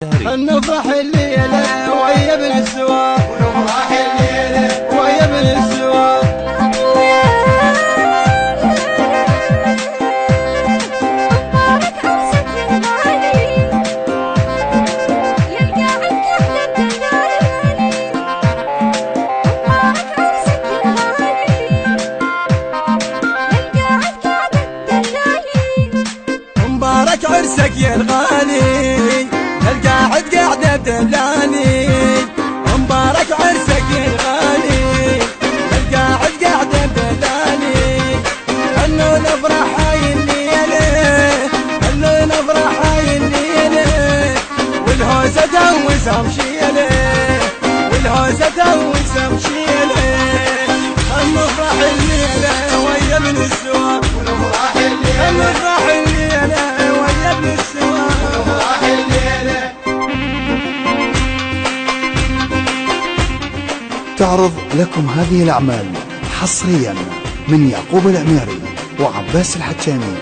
نفرح الليلة ويا ابن السواق، ونفرح الليلة ويا ابن السواق. مبارك عرسك يا الغالي، القاعد قاعدة بدلاني. مبارك عرسك يا الغالي، القاعد قاعدة بدلاني. خلو نفرح هاي الليلة، خلو نفرح هاي الليلة. والهوسة توسها مشيلة، والهوسة توسها مشيلة. نفرح الليلة ويا ابن السواق، ونفرح الليلة، نفرح الليلة ويا ابن السواق، ونفرح الليلة. تعرض لكم هذه الأعمال حصريا من يعقوب العميري وعباس الحجامي.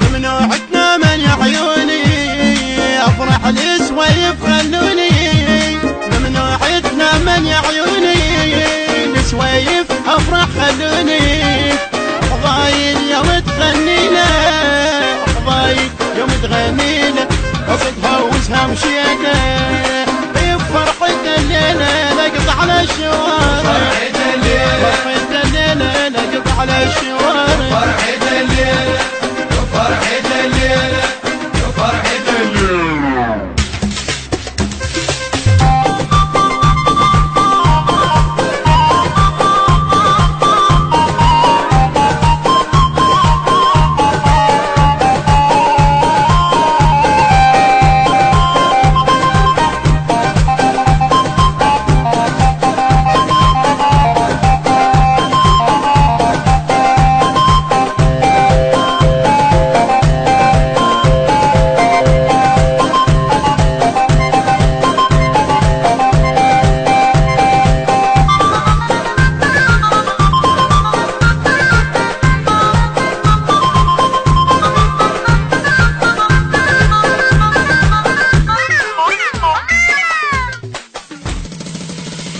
ممنوعتنا من عيوني افرح لسويف خلوني. ممنوعتنا من عيوني لسويف افرح خلوني. فضايل يوم تغنينا، فضايل يوم تغنينا. قصدها وسها مشينا بفرحة الليلة نقطع على الشوارع. فرحة الليلة، فرحة الليلة نقطع على الشوارع. فرحة الليلة، فرحة الليلة، فرحة الليلة.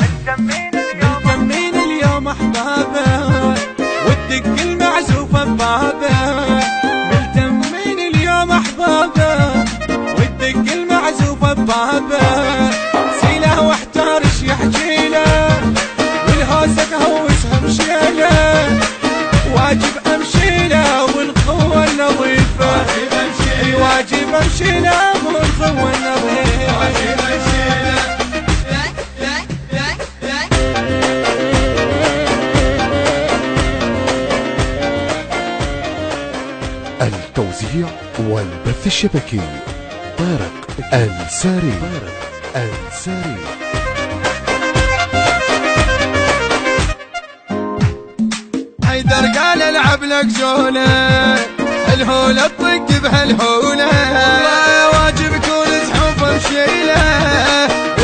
متجمعين اليوم احبابه والدق المعزوفه ببابه. ملتمين اليوم احبابه والدق المعزوفه ببابه. سيله واحتارش يحجيله والهوسه تهوسها مشيله. واجب امشيله والقوه النظيفه، واجب امشيله والقوه النظيفه. واجب امشيله. التوزيع والبث الشبكي طارق الساري. حيدر قال العب لك جولة، الهولة تطق بهالهولة. واجب كل زحوف مشيلة،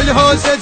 الهوسة